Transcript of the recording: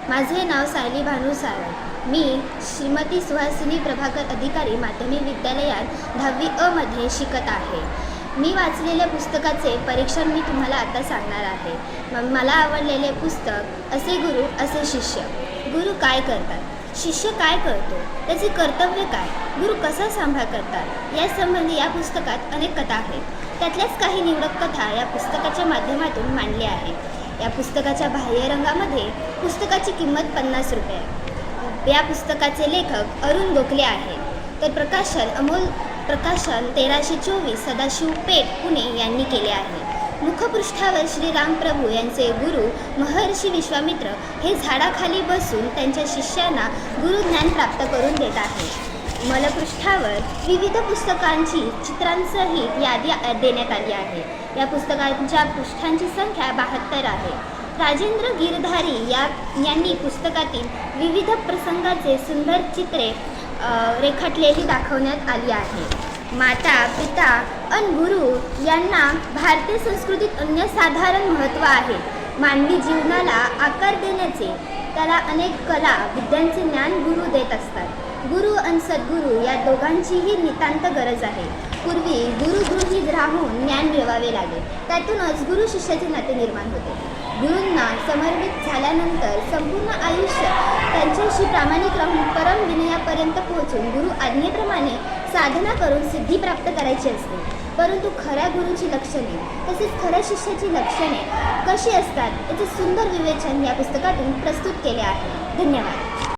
माझे नाव सायली भानू सावंत। मी श्रीमती सुहासिनी प्रभाकर अधिकारी माध्यमिक विद्यालयात 10वी अ मध्ये शिकत आहे। मी वाचलेल्या पुस्तकाचे परीक्षण मी तुम्हाला आता सांगणार आहे। मला आवडलेले पुस्तक असे गुरु असे शिष्य। गुरु काय करतात, शिष्य काय करतो, त्याचे कर्तव्य काय, गुरु कसा सांभाळ करतात यासंबंधी या पुस्तकात अनेक कथा आहेत। त्यातल्याच काही निवडक कथा या पुस्तकाच्या माध्यमातून मांडल्या आहेत। या पुस्तकाच्या बाह्यरंगामध्ये पुस्तकाची किंमत 50 रुपये आहे। या पुस्तकाचे लेखक अरुण गोखले आहेत, तर प्रकाशन अमोल प्रकाशन 1324 सदाशिव पेठ पुणे यांनी केले आहे। मुखपृष्ठावर श्रीराम प्रभू यांचे गुरु महर्षी विश्वामित्र हे झाडाखाली बसून त्यांच्या शिष्यांना गुरुज्ञान प्राप्त करून देत आहेत। मलपृष्ठावर विविध पुस्तकांची चित्रांसहित यादी देण्यात आली आहे। या पुस्तकांच्या पृष्ठांची संख्या 72 आहे। राजेंद्र गिरधारी यांनी पुस्तकातील विविध प्रसंगाचे सुंदर चित्रे रेखाटलेली दाखवण्यात आली आहे। माता पिता आणि गुरु यांना भारतीय संस्कृतीत अनन्यसाधारण महत्त्व आहे। मानवी जीवनाला आकार देण्याचे त्याला अनेक कला विद्यांचे ज्ञान गुरु देत असतात। गुरु आणि सद्गुरू या दोघांचीही नितांत गरज आहे। पूर्वी गुरुगृहीत राहून ज्ञान मिळवावे लागे, त्यातूनच गुरु शिष्याचे नाते निर्माण होते। गुरूंना समर्पित झाल्यानंतर संपूर्ण आयुष्य त्यांच्याशी प्रामाणिक राहून परम विनयापर्यंत पोहोचून गुरु आज्ञेप्रमाणे साधना करून सिद्धी प्राप्त करायची असते। परंतु खऱ्या गुरूची लक्षणे तसेच खऱ्या शिष्याची लक्षणे कशी असतात याचे सुंदर विवेचन या पुस्तकातून प्रस्तुत केले आहे। धन्यवाद।